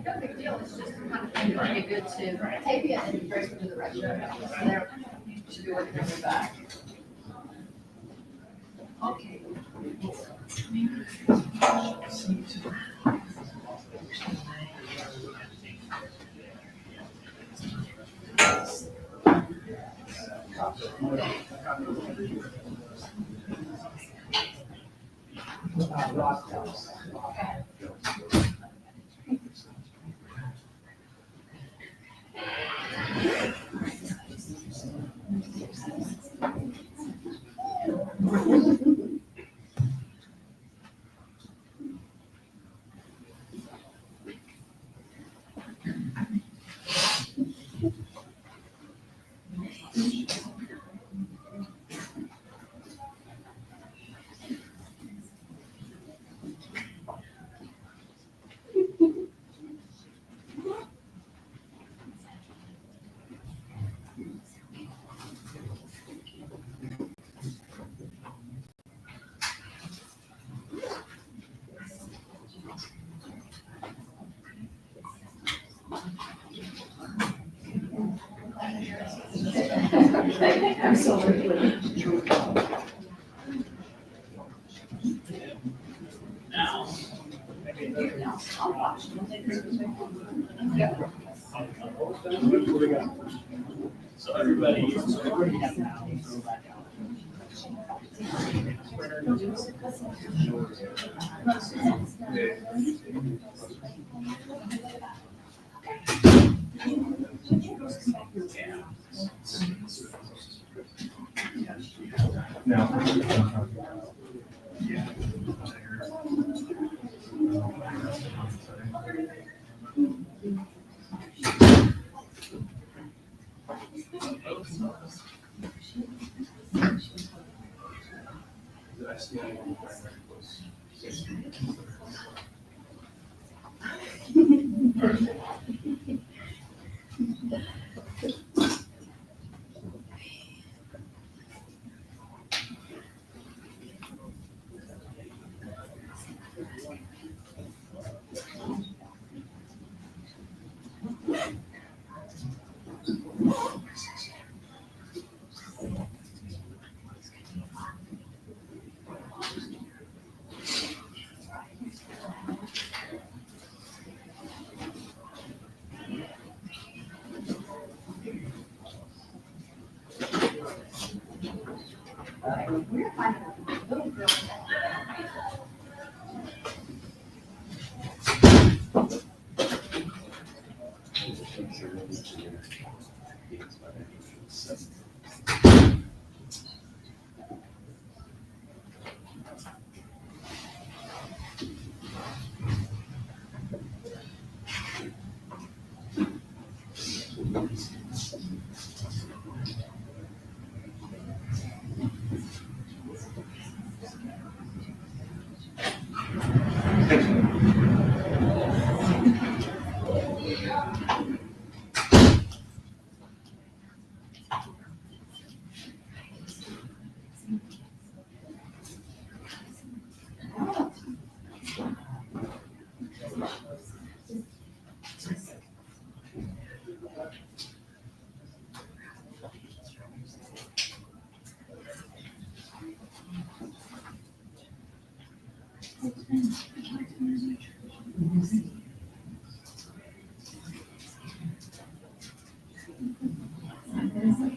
No big deal, it's just kind of pretty good to tape it and brace it to the rest of it. So there should be working on your back. Okay. Absolutely. I'll watch. So everybody.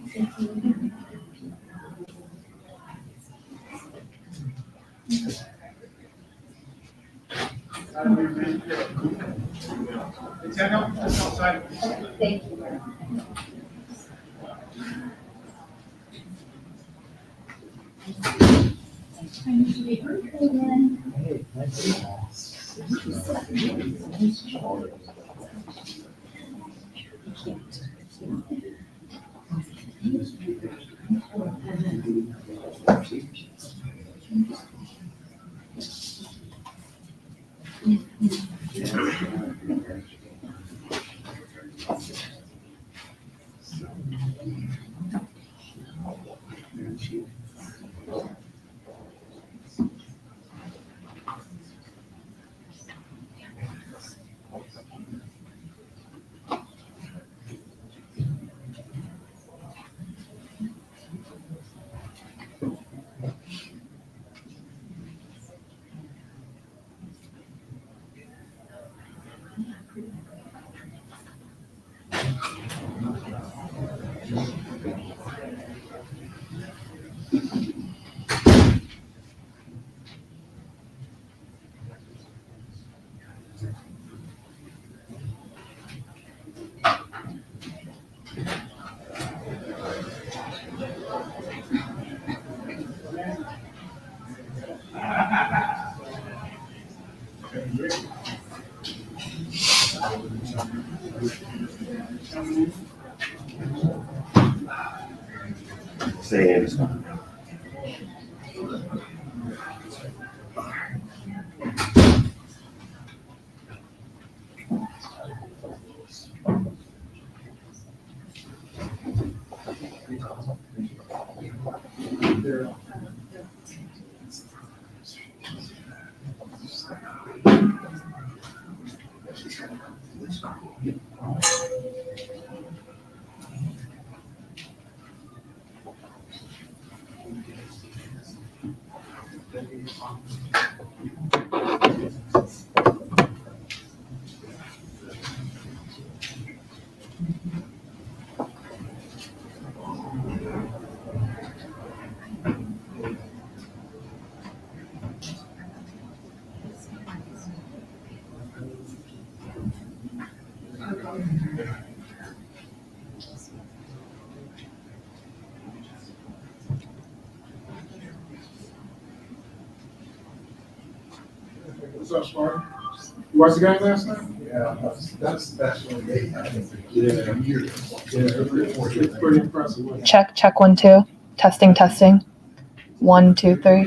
Thank you. What's up, Spartan? You watched the game last night? Yeah, that's what they had. Yeah, it's pretty impressive. Wasn't it? Check 1 2. Testing. 1 2 3.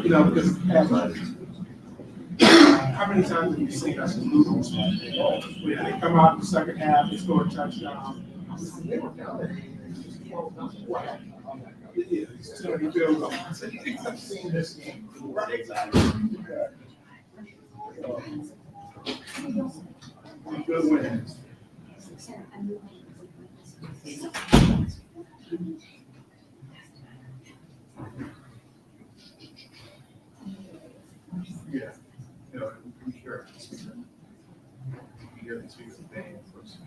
You know, because how many times have you seen us lose? When they come out in the second half, they score a touchdown. They were down there. Wow. Yeah, it's too many field goals. I've seen this game. Right. Good wins. Yeah, I'm sure. You get to the thing first.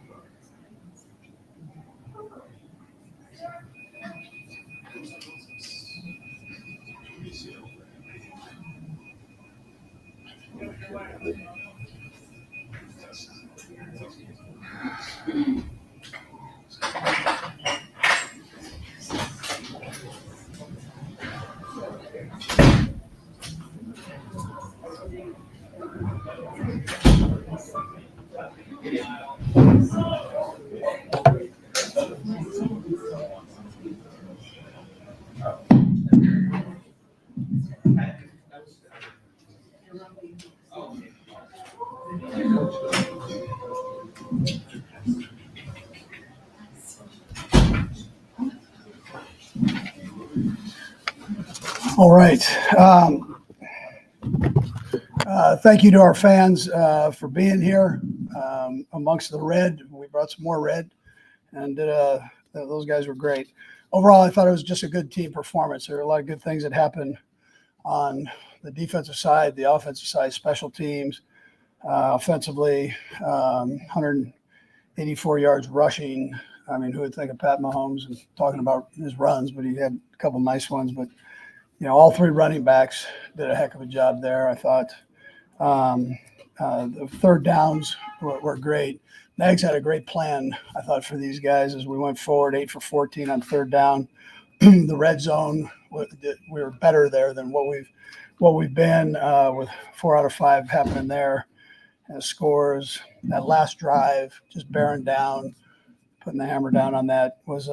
All right. Thank you to our fans for being here amongst the red. We brought some more red, and those guys were great. Overall, I thought it was just a good team performance. There were a lot of good things that happened on the defensive side, the offensive side, special teams, offensively, 184 yards rushing, I mean, who would think of Pat Mahomes and talking about his runs, but he had a couple nice ones. But, all three running backs did a heck of a job there, I thought. The third downs were great. Nags had a great plan, I thought, for these guys as we went forward, 8 for 14 on third down. The red zone, we were better there than what we've been with 4 out of 5 happening there. Scores, that last drive, just bearing down, putting the hammer down on that was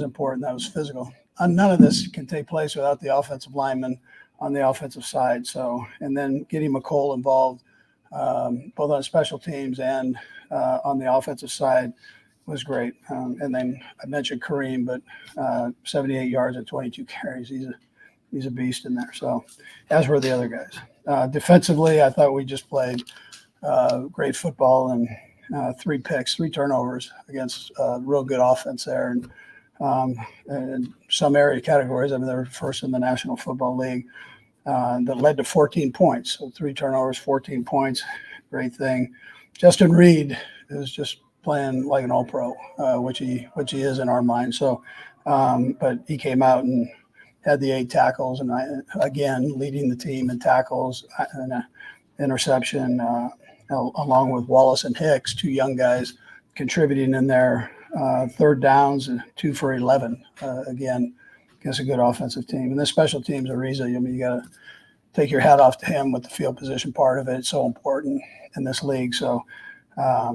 important. That was physical. None of this can take place without the offensive lineman on the offensive side. So, and then getting McCole involved, both on special teams and on the offensive side was great. And then I mentioned Kareem, but 78 yards and 22 carries. He's a beast in there. So, as were the other guys. Defensively, I thought we just played great football and 3 picks, 3 turnovers against real good offense there. And some area categories, I mean, they were first in the National Football League. That led to 14 points. So 3 turnovers, 14 points. Great thing. Justin Reid is just playing like an all-pro, which he is in our mind. So, but he came out and had the 8 tackles, and again leading the team in tackles and interception, along with Wallace and Hicks, 2 young guys contributing in there. Third downs, 2 for 11. Again, against a good offensive team. And the special teams, Ariza, I mean, you got to take your hat off to him with the field position part of it. It's so important in this league. So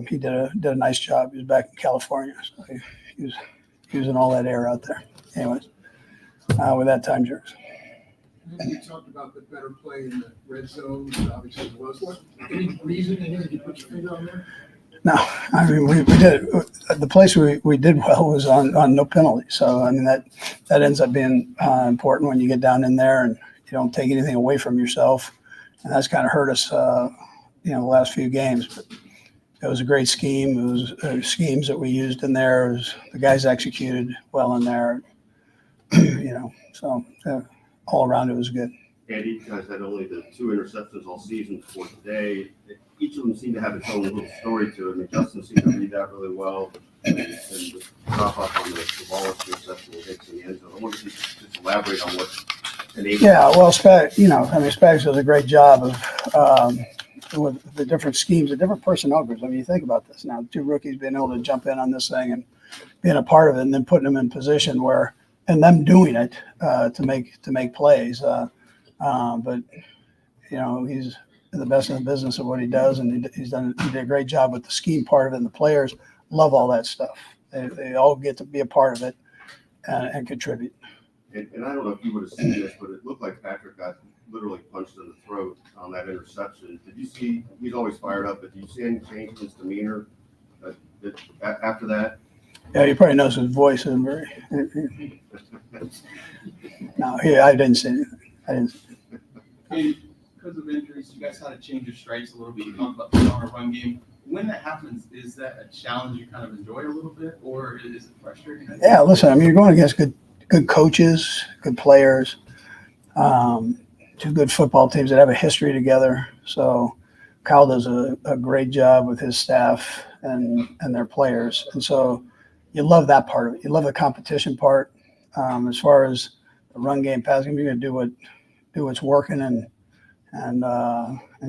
he did a nice job. He was back in California. So he was using all that air out there. Anyways, with that time, Jerks. You talked about the better play in the red zone. Obviously, it was. Any reason in here you put your finger on there? No, I mean, we did. The place we did well was on no penalty. So, I mean, that ends up being important when you get down in there and you don't take anything away from yourself. And that's kind of hurt us, the last few games. But it was a great scheme. It was schemes that we used in there. The guys executed well in there, so all around it was good. Andy, you guys had only the 2 interceptions all season for today. Each of them seemed to have its own little story to it. I mean, Justin seemed to read that really well. And the drop off on the Wallace interception with Hicks in the end zone. I wonder if you could just elaborate on what enabled. Yeah, well, Spags does a great job of with the different schemes, the different personnel groups. I mean, you think about this now, 2 rookies being able to jump in on this thing and being a part of it, and then putting them in position where, and them doing it to make plays. But he's the best in the business of what he does, and he did a great job with the scheme part of it. And the players love all that stuff. They all get to be a part of it and contribute. And I don't know if you would have seen this, but it looked like Patrick got literally punched in the throat on that interception. Did you see? He's always fired up, but did you see any change in his demeanor after that? Yeah, you probably knows his voice isn't very. No, I didn't see anything. I didn't. Hey, because of injuries, you guys had to change your stripes a little bit. You talked about the stronger run game. When that happens, is that a challenge you kind of enjoy a little bit, or is it frustrating? Yeah, listen, I mean, you're going against good coaches, good players, 2 good football teams that have a history together. So Kyle does a great job with his staff and their players. And so you love that part of it. You love the competition part. As far as the run game, pass game, you're going to do what's working and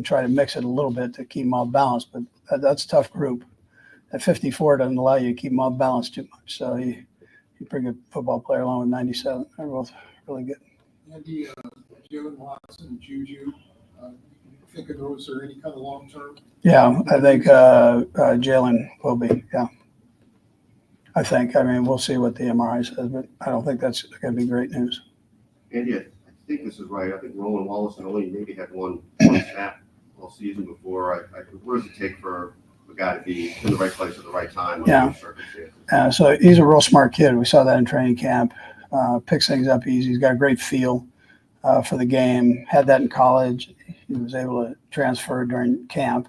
try to mix it a little bit to keep them all balanced. But that's a tough group. At 54 doesn't allow you to keep them all balanced too much. So he's a pretty good football player along with 97. They're both really good. Andy, Jalen Watson and Juju, think of those are any kind of long-term? Yeah, I think Jalen will be, yeah. I mean, we'll see what the MRI says, but I don't think that's going to be great news. Andy, I think this is right. I think Roland Wallace and only maybe had one snap all season before. What does it take for a guy to be in the right place at the right time under those circumstances? So he's a real smart kid. We saw that in training camp. Picks things up easy. He's got a great feel for the game. Had that in college. He was able to transfer during camp.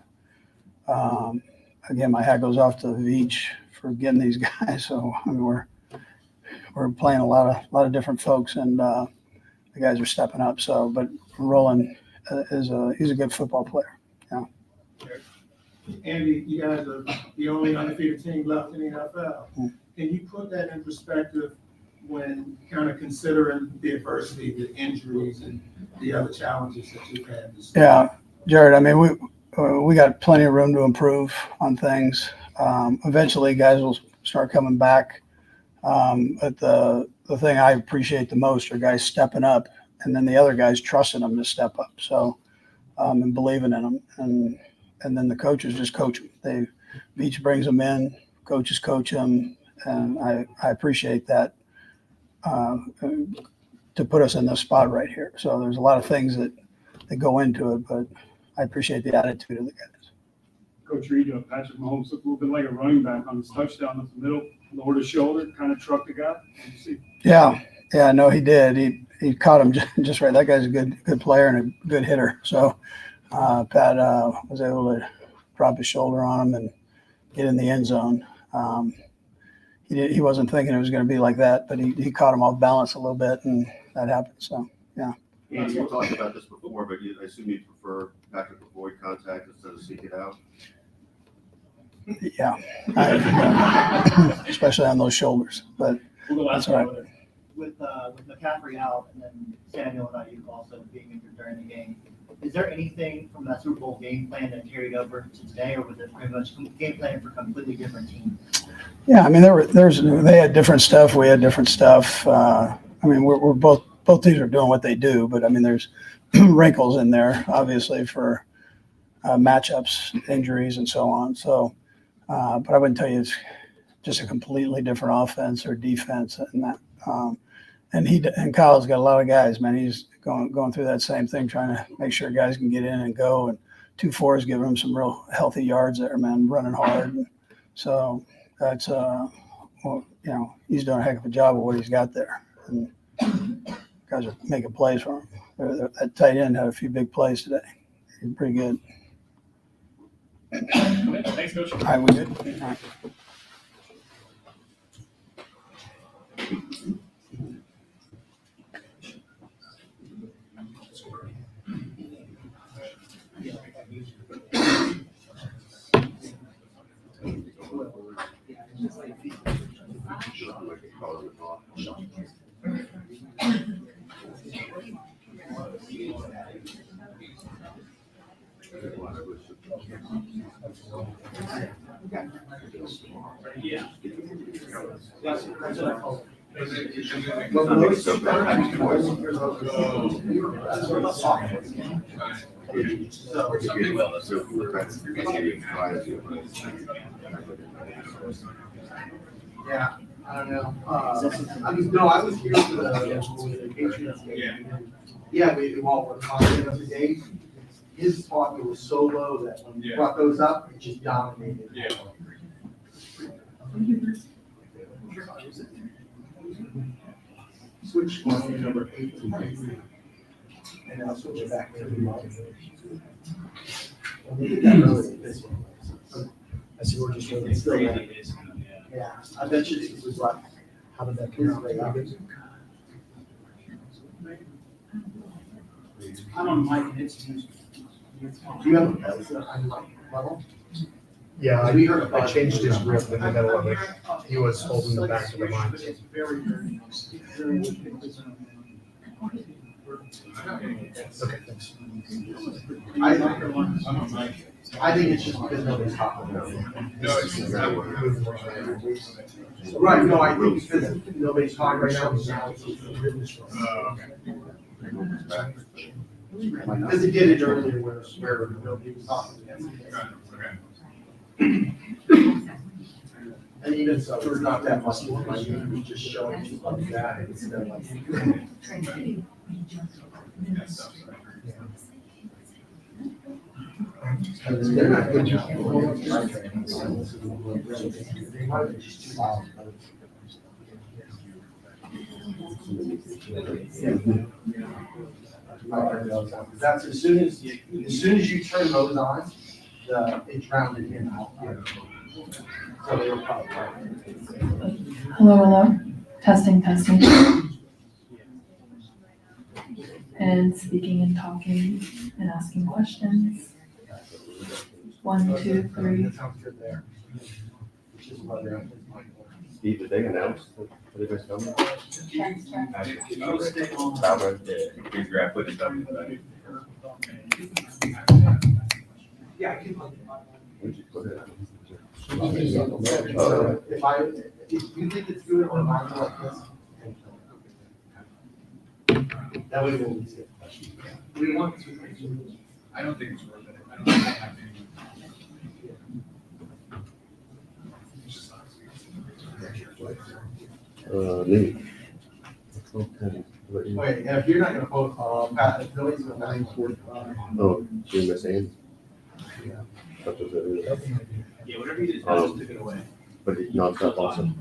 Again, my hat goes off to Veach for getting these guys. So I mean, we're playing a lot of different folks, and the guys are stepping up. So, but Roland he's a good football player. Yeah. Andy, you guys are the only undefeated team left in the NFL. Can you put that in perspective when kind of considering the adversity, the injuries, and the other challenges that you've had this year? Yeah, Jared, I mean, we got plenty of room to improve on things. Eventually, guys will start coming back. But the thing I appreciate the most are guys stepping up, and then the other guys trusting them to step up. So, and believing in them, and then the coaches just coach them. Beach brings them in, coaches coach them, and I appreciate that to put us in this spot right here. So there's a lot of things that go into it, but I appreciate the attitude of the guys. Coach Reid, Patrick Mahomes looked a little bit like a running back on his touchdown up the middle, lowered his shoulder, kind of trucked the guy. Did you see? Yeah, no, he did. He caught him just right. That guy's a good player and a good hitter. So Pat was able to drop his shoulder on him and get in the end zone. He wasn't thinking it was going to be like that, but he caught him off balance a little bit, and that happened. So, yeah. Andy, you talked about this before, but I assume you prefer Patrick avoid contact instead of seek it out? Yeah. Especially on those shoulders. But We'll go that's last all one. right. With McCaffrey out and then Samuel and Ayuk also being injured during the game, is there anything from that Super Bowl game plan that carried over to today, or was it pretty much game plan for completely different teams? Yeah, I mean, they had different stuff. We had different stuff. I mean, we're both teams are doing what they do, but I mean, there's wrinkles in there, obviously, for matchups, injuries, and so on. So, but I wouldn't tell you it's just a completely different offense or defense, and that. And Kyle's got a lot of guys, man. He's going through that same thing, trying to make sure guys can get in and go. And 2-4 is giving him some real healthy yards there, man, running hard. And so that's he's doing a heck of a job of what he's got there. And guys are making plays for him. That tight end had a few big plays today. He's pretty good. Thanks, Coach. All right, we good? All right. Yeah, I don't know. I was here for the Patriots game. Yeah, we all were confident of the day. His pocket was so low that when he brought those up, it just dominated. Yeah. Switch to number 18. And then I'll switch it back to the I see we're just really yeah, I bet you this was like, how did that come out? I'm on mic, it's Do you have a level? Yeah, I I changed his grip in the middle of it. He was holding the back of the line. It's very, very, very Okay, thanks. I think it's just because nobody's talking about it. No, it's Right, no, I think because nobody's talking right now. Because it did it earlier where nobody was talking. And even so, there's not that much more, we just showing you like that instead of like. They're not good job. That's as soon as you turn those on, it's rounded in out. So they were probably right. Hello. Testing. And speaking and talking and asking questions. 1, 2, 3. That sounds good there. Which is what they're- Steve, did they announce that you guys coming? Please grab footage of it. Yeah, I can. Where'd you put it? If you think it's good or not, like this. That way we'll see it. We want to. I don't think it's worth it. I don't think I have Me. Wait, if you're not gonna vote, Pat, if nobody's gonna 9:45. Oh, you miss Andy? Yeah. Such as it is. Yeah, whatever you did, just took it away. But it's nonstop awesome.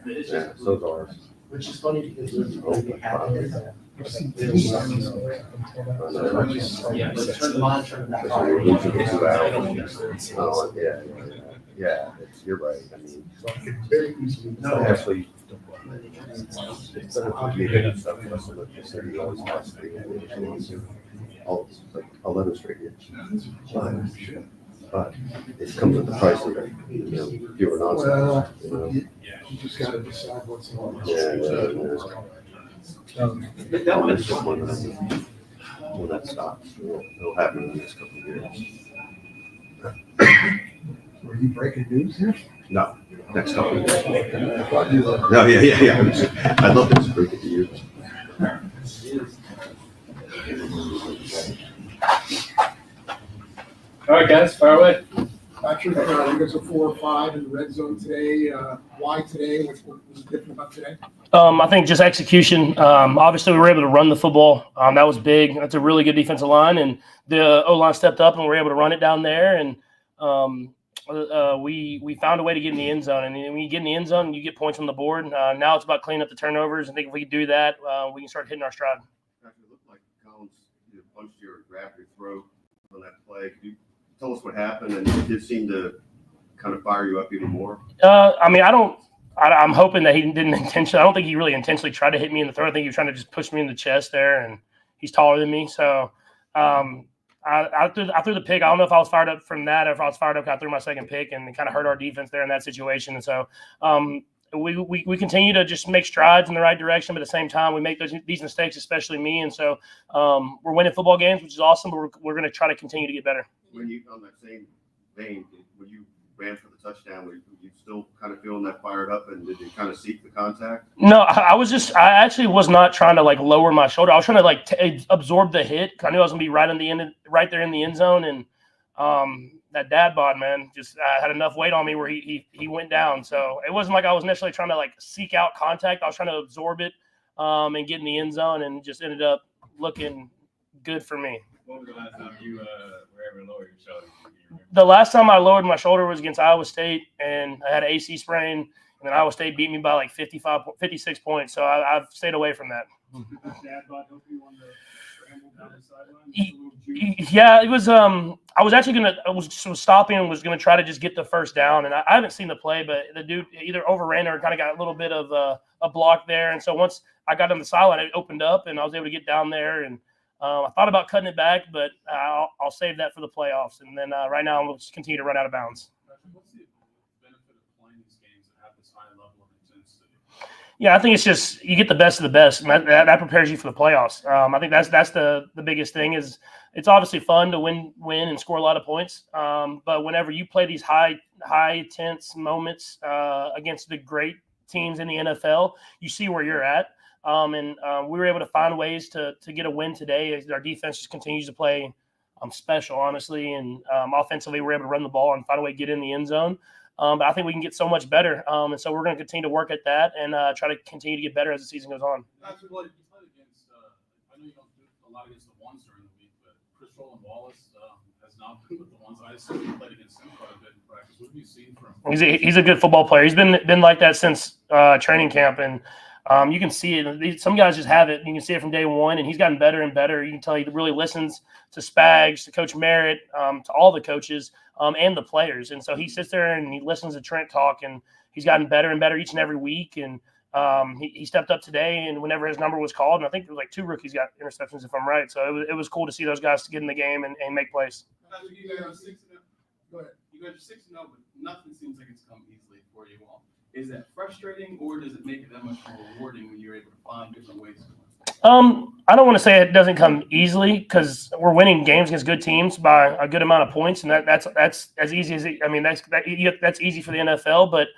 Yeah, so's ours. Which is funny because there's. Oh, my God. Yeah, let's turn the Monitor that. Especially when you're losing 2 hours. Oh, yeah, you're right. I mean, No, actually, it's better for me to do stuff less than what you said. You always lost 3 games. All, like 11 straight years. But it comes with the price of it, fewer nonsense, You just gotta decide what's on. That one is just one of them. When that stops, it'll happen in the next couple of years. Were you breaking news here? No, next couple of years. No, yeah. I'd love to just break it to you. All right, guys, fire away. Patrick, you guys are 4 or 5 in the red zone today. Why today? What was different about today? I think just execution. Obviously, we were able to run the football. That was big. That's a really good defensive line, and the O-line stepped up, and we were able to run it down there. And we found a way to get in the end zone. And when you get in the end zone, you get points on the board. Now it's about cleaning up the turnovers. I think if we do that, we can start hitting our stride. It looked like Collins punched you or grabbed your throat on that play. Could you tell us what happened? And it did seem to kind of fire you up even more. I'm hoping that he didn't intentionally. I don't think he really intentionally tried to hit me in the throat. I think he was trying to just push me in the chest there, and he's taller than me. So I threw the pick. I don't know if I was fired up from that or if I was fired up. I threw my second pick and it kind of hurt our defense there in that situation. And so we continue to just make strides in the right direction, but at the same time, we make these mistakes, especially me. And so we're winning football games, which is awesome, but we're going to try to continue to get better. When you, on that same vein, when you ran for the touchdown, were you still kind of feeling that fired up, and did you kind of seek the contact? No, I actually was not trying to lower my shoulder. I was trying to absorb the hit. I knew I was going to be right there in the end zone. And that dad bod, man, just had enough weight on me where he went down. So it wasn't like I was necessarily trying to seek out contact. I was trying to absorb it and get in the end zone, and just ended up looking good for me. What was the last time you were ever lower your shoulder? The last time I lowered my shoulder was against Iowa State, and I had an AC sprain, and then Iowa State beat me by 56 points. So I've stayed away from that. Dad bod help you on the scramble down the sideline? Yeah, it was. I was actually was stopping and was gonna try to just get the first down, and I haven't seen the play, but the dude either overran or kind of got a little bit of a block there, and so once I got on the sideline, it opened up, and I was able to get down there, and I thought about cutting it back, but I'll save that for the playoffs, and then right now I'm just continue to run out of bounds. What's the benefit of playing these games that have this high level of intensity? Yeah, I think it's just you get the best of the best, and that prepares you for the playoffs. I think that's the biggest thing. Is it's obviously fun to win and score a lot of points, but whenever you play these high tense moments against the great teams in the NFL, you see where you're at. And we were able to find ways to get a win today as our defense just continues to play special, honestly. And offensively, we're able to run the ball and find a way to get in the end zone. But I think we can get so much better. And so we're going to continue to work at that and try to continue to get better as the season goes on. Patrick, you played against, I know you don't do a lot against the ones during the week, but Chris Wallace has not been with the ones. I assume you played against him quite a bit in practice. What have you seen from him? He's a good football player. He's been like that since training camp. And you can see it. Some guys just have it. You can see it from day one, and he's gotten better and better. You can tell he really listens to Spags, to Coach Merritt, to all the coaches, and the players. And so he sits there and he listens to Trent talk, and he's gotten better and better each and every week. And he stepped up today, and whenever his number was called, and I think there was 2 rookies got interceptions, if I'm right. So it was cool to see those guys to get in the game and make plays. You guys are 6-0. Go ahead. You guys are 6-0, but nothing seems like it's come easily for you all. Is that frustrating, or does it make it that much more rewarding when you're able to find different ways to win? I don't want to say it doesn't come easily because we're winning games against good teams by a good amount of points, and that's as easy as it, I mean that's easy for the NFL, but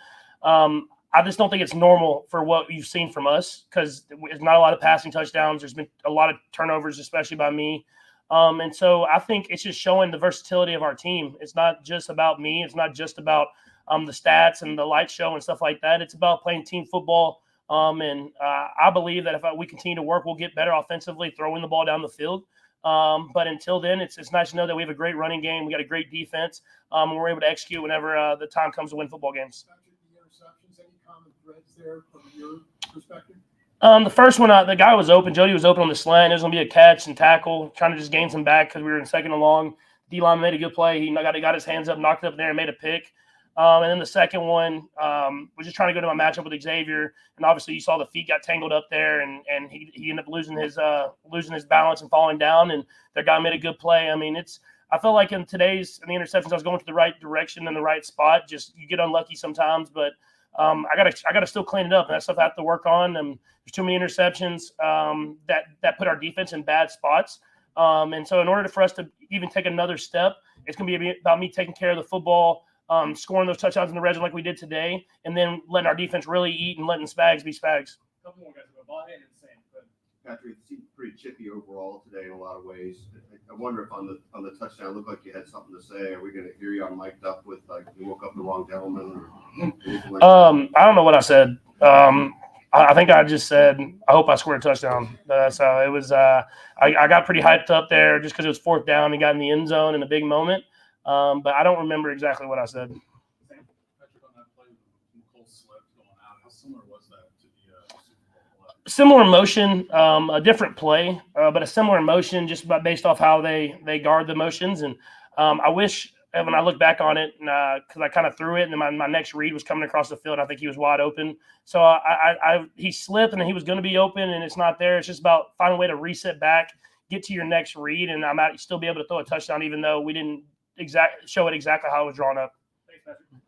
I just don't think it's normal for what you've seen from us because there's not a lot of passing touchdowns. There's been a lot of turnovers, especially by me, and so I think it's just showing the versatility of our team. It's not just about me. It's not just about the stats and the light show and stuff like that. It's about playing team football. I believe that if we continue to work, we'll get better offensively, throwing the ball down the field. But until then, it's nice to know that we have a great running game. We got a great defense, and we're able to execute whenever the time comes to win football games. The interceptions, any common threads there from your perspective? The first one, the guy was open. Jody was open on the slant. It was going to be a catch and tackle, trying to just gain some back because we were in second and long. D-line made a good play. He got his hands up, knocked it up there, and made a pick. And then the second one was just trying to go to my matchup with Xavier, and obviously you saw the feet got tangled up there, and he ended up losing his balance and falling down. And their guy made a good play. I mean, I felt like in the interceptions I was going to the right direction in the right spot. Just you get unlucky sometimes, but I gotta still clean it up, and that stuff I have to work on. And there's too many interceptions that put our defense in bad spots. And so in order for us to even take another step, it's going to be about me taking care of the football. Scoring those touchdowns in the red zone like we did today, and then letting our defense really eat and letting Spags be Spags. Couple more guys go. Ball ahead and Sam. Patrick, it seemed pretty chippy overall today in a lot of ways. I wonder if on the touchdown, it looked like you had something to say. Are we going to hear you on mic'd up with like you woke up the wrong gentleman? Or anything like that? I don't know what I said. I think I just said I hope I scored a touchdown. So it was. I got pretty hyped up there just because it was fourth down and got in the end zone in a big moment. But I don't remember exactly what I said. Patrick, on that play, Cole slipped going out. How similar was that to the Super Bowl play? Similar motion, a different play, but a similar motion just based off how they guard the motions. And I wish when I look back on it, because I kind of threw it, and then my next read was coming across the field. I think he was wide open. So he slipped, and he was going to be open, and it's not there. It's just about finding a way to reset back, get to your next read, and I might still be able to throw a touchdown, even though we didn't show it exactly how it was drawn up. Thanks, Patrick.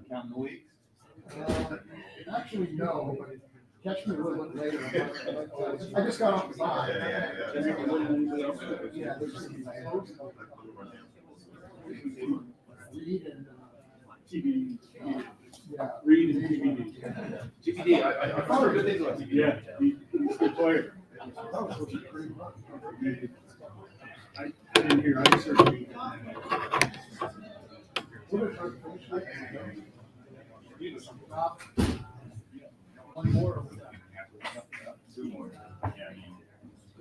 Counting the weeks. Actually, no, but catch me a little bit later. I just got off the line. Yeah, there's Reid and TBD. yeah. Reid and TBD. GPD, I heard good things about GPD. Yeah, he's a good player. That was pretty rough. I didn't hear. I just heard Reid. One more. Two more.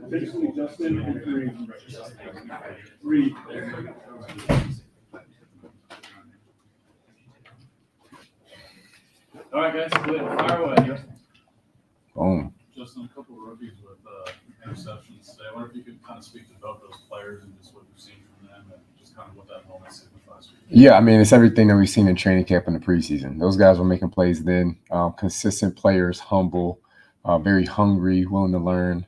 Basically, Justin and Reid. All right, guys, go ahead. Fire away. Boom. Justin, a couple of rookies with interceptions today. I wonder if you could kind of speak to both those players and just what you've seen from them and just kind of what that moment signifies. Yeah, I mean, it's everything that we've seen in training camp in the preseason. Those guys were making plays then. Consistent players, humble, very hungry, willing to learn.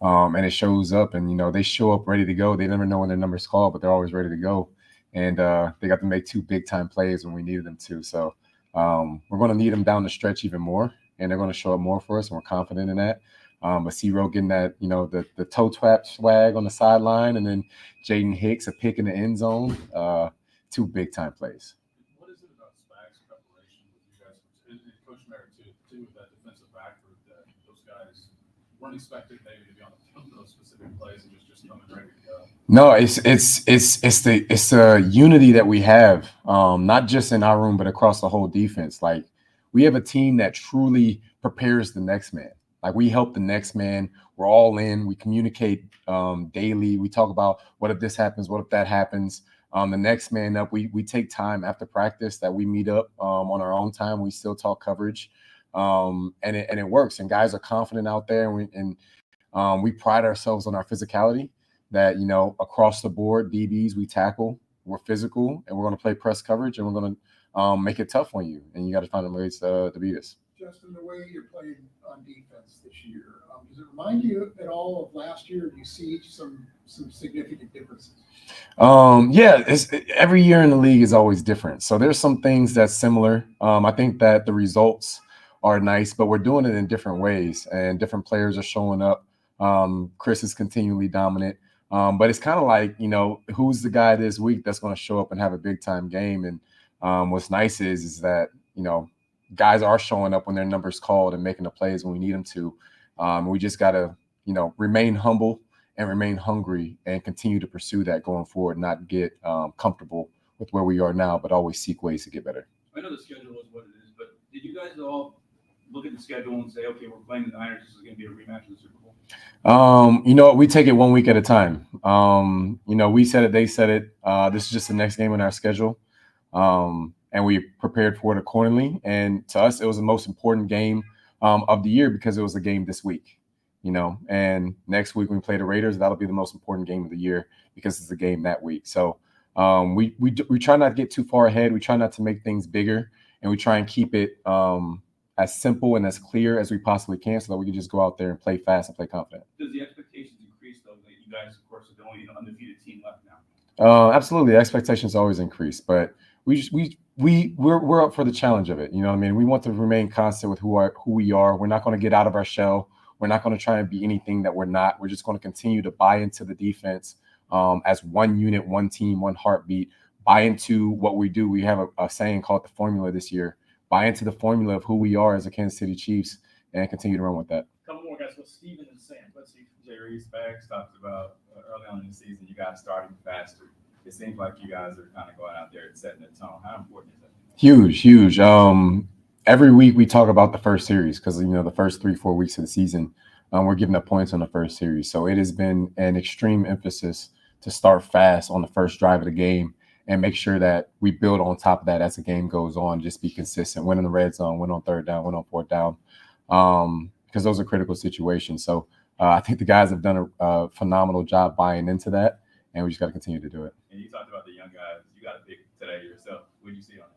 And it shows up, and, you know, they show up ready to go. They never know when their number's called, but they're always ready to go. And they got to make 2 big-time plays when we needed them to. So we're going to need them down the stretch even more, and they're going to show up more for us, and we're confident in that. But C-Row getting that, you know, the toe tap swag on the sideline, and then Jaden Hicks a pick in the end zone. 2 big-time plays. What is it about Spags' preparation with you guys, and Coach Merritt too, with that defensive back group that those guys weren't expected maybe to be on the field for those specific plays and just coming ready to go? No, it's the unity that we have, not just in our room, but across the whole defense. Like, we have a team that truly prepares the next man. Like, we help the next man. We're all in. We communicate daily. We talk about what if this happens, what if that happens. The next man up, we take time after practice that we meet up on our own time. We still talk coverage, and it works. And guys are confident out there, and we pride ourselves on our physicality. That across the board, DBs we tackle, we're physical, and we're going to play press coverage, and we're going to make it tough on you. And you got to find ways to beat us. Justin, the way you're playing on defense this year, does it remind you at all of last year? Do you see some significant differences? Yeah, every year in the league is always different. So there's some things that's similar. I think that the results are nice, but we're doing it in different ways, and different players are showing up. Chris is continually dominant, but it's kind of like, who's the guy this week that's going to show up and have a big time game? And what's nice is that guys are showing up when their number's called and making the plays when we need them to. We just got to, remain humble and remain hungry and continue to pursue that going forward, not get comfortable with where we are now, but always seek ways to get better. I know the schedule is what it is, but did you guys all look at the schedule and say, okay, we're playing the Niners, this is going to be a rematch of the Super Bowl? We take it 1 week at a time. We said it, they said it. This is just the next game in our schedule. And we prepared for it accordingly. And to us, it was the most important game of the year because it was a game this week, and next week when we play the Raiders, that'll be the most important game of the year because it's a game that week. So we try not to get too far ahead. We try not to make things bigger, and we try and keep it as simple and as clear as we possibly can so that we can just go out there and play fast and play confident. Does the expectations increase, though, that you guys, of course, are the only undefeated team left now? Absolutely. The expectations always increase, but we're up for the challenge of it. You know what I mean? We want to remain constant with who we are. We're not going to get out of our shell. We're not going to try and be anything that we're not. We're just going to continue to buy into the defense as one unit, one team, one heartbeat, buy into what we do. We have a saying called the formula this year. Buy into the formula of who we are as the Kansas City Chiefs and continue to run with that. Couple more guys with Steven and Sam. Let's see. Jerry Spags talked about early on in the season, you guys starting faster. It seems like you guys are kind of going out there and setting the tone. How important is that? Huge. Every week we talk about the first series because, the first 3-4 weeks of the season, we're giving up points on the first series. So it has been an extreme emphasis to start fast on the first drive of the game and make sure that we build on top of that as the game goes on. Just be consistent, win in the red zone, win on third down, win on fourth down, because those are critical situations. So I think the guys have done a phenomenal job buying into that, and we just got to continue to do it. And you talked about the young guys. You got to pick today yourself. What did you see on that?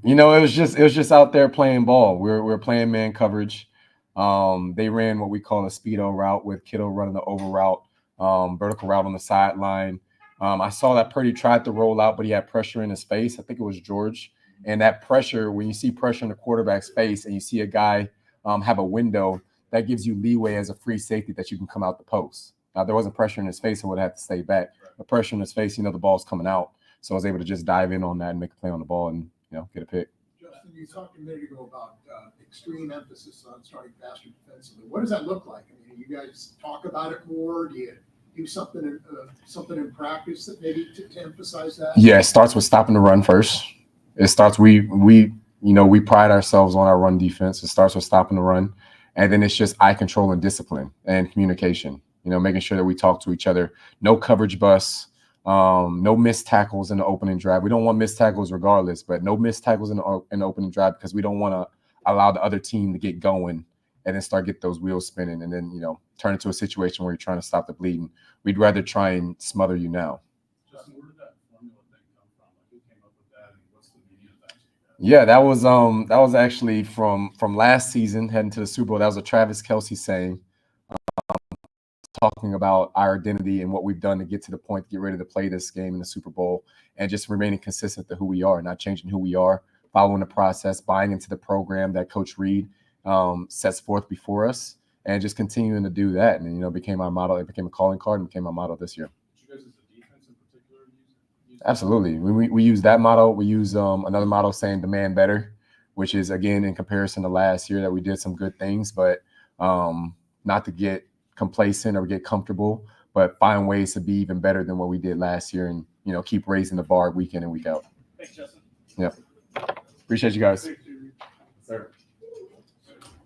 It was just out there playing ball. We're playing man coverage. They ran what we call a speedo route with Kittle running the over route, vertical route on the sideline. I saw that Purdy tried to roll out, but he had pressure in his face. I think it was George. And that pressure, when you see pressure in the quarterback's face and you see a guy have a window, that gives you leeway as a free safety that you can come out the post. Now, there wasn't pressure in his face, so I would have to stay back. The pressure in his face, the ball's coming out. So I was able to just dive in on that and make a play on the ball and, get a pick. Justin, you talked a minute ago about extreme emphasis on starting faster defensively. What does that look like? I mean, you guys talk about it more? Do you do something in practice that maybe to emphasize that? Yeah, it starts with stopping the run first. It starts we pride ourselves on our run defense. It starts with stopping the run, and then it's just eye control and discipline and communication. Making sure that we talk to each other. No coverage busts. No missed tackles in the opening drive. We don't want missed tackles regardless, but no missed tackles in the opening drive because we don't want to allow the other team to get going and then start get those wheels spinning and then turn into a situation where you're trying to stop the bleeding. We'd rather try and smother you now. Justin, where did that formula thing come from? Like, who came up with that, and what's the meaning of that? Yeah, that was actually from last season heading to the Super Bowl. That was a Travis Kelce saying, talking about our identity and what we've done to get to the point to get ready to play this game in the Super Bowl and just remaining consistent to who we are, not changing who we are, following the process, buying into the program that Coach Reid sets forth before us, and just continuing to do that. And, it became our model. It became a calling card and became our model this year. Did you guys as a defense in particular use Absolutely. We use that model. We use another model saying demand better, which is, again, in comparison to last year that we did some good things, but not to get complacent or get comfortable, but find ways to be even better than what we did last year and, keep raising the bar week in and week out. Thanks, Justin. Yeah. Appreciate you guys. Sir.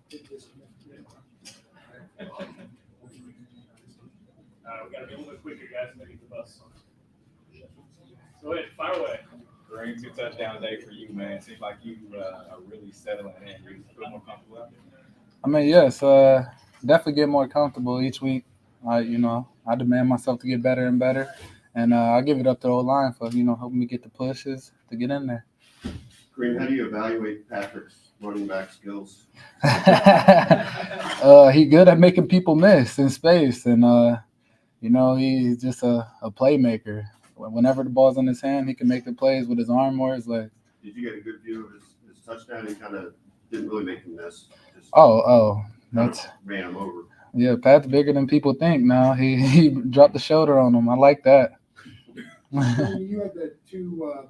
We got to be a little bit quicker, guys, maybe the bus. touchdown day for you, man? It seems like you are really settling in. You feel more comfortable out there? I mean, yes, definitely get more comfortable each week. I demand myself to get better and better, and I give it up to the O-line for helping me get the pushes to get in there. Kareem, how do you evaluate Patrick's running back skills? He good at making people miss in space, and he's just a playmaker. Whenever the ball's in his hand, he can make the plays with his arm or his leg. Did you get a good view of his touchdown? He kind of didn't really make him miss. Just That's ran him over. Yeah, Pat's bigger than people think now. He dropped the shoulder on him. I like that. You had the two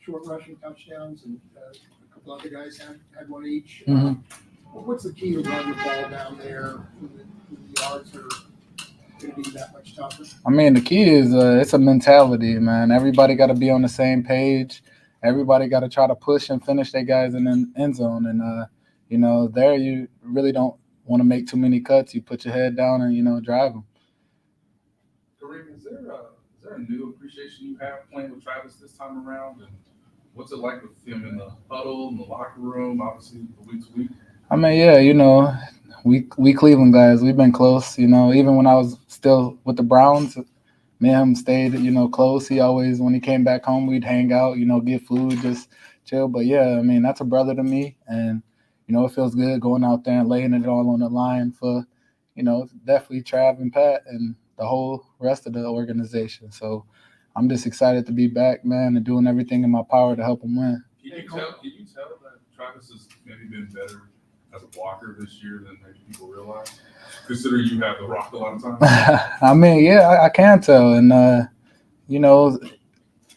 short rushing touchdowns, and a couple other guys had one each. Mhm. What's the key to running the ball down there when the yards are going to be that much tougher? I mean, the key is it's a mentality, man. Everybody got to be on the same page. Everybody got to try to push and finish their guys in the end zone. And, there you really don't want to make too many cuts. You put your head down and, drive them. Kareem, is there a new appreciation you have playing with Travis this time around? And what's it like with him in the huddle, in the locker room, obviously week to week? I mean, yeah, we Cleveland guys, we've been close. Even when I was still with the Browns, me and him stayed, close. He always, when he came back home, we'd hang out, get food, just chill. But yeah, I mean, that's a brother to me, and it feels good going out there and laying it all on the line for, definitely Trav and Pat and the whole rest of the organization. So I'm just excited to be back, man, and doing everything in my power to help him win. Can you tell that Travis has maybe been better as a blocker this year than maybe people realize, considering you have the rock a lot of times? I mean, yeah, I can tell. And,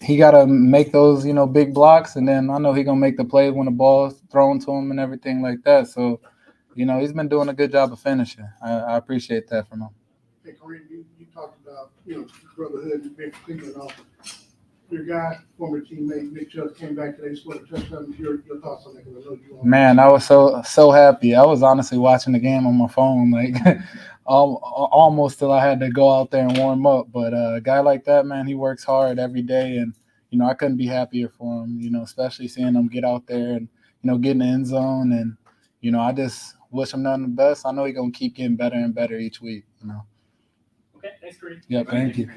he got to make those, big blocks. And then I know he's going to make the play when the ball's thrown to him and everything like that. So, he's been doing a good job of finishing. I appreciate that from him. Hey, Kareem, you talked about, brotherhood and big thinking off. Your guy, former teammate, Nick Chubb, came back today, scored a touchdown. Your thoughts on that? Because I know you Man, I was so happy. I was honestly watching the game on my phone, like almost till I had to go out there and warm up. But a guy like that, man, he works hard every day, and I couldn't be happier for him. Especially seeing him get out there and get in the end zone, and I just wish him nothing but the best. I know he's gonna keep getting better and better each week. Okay, thanks, Kareem. Yeah, thank you.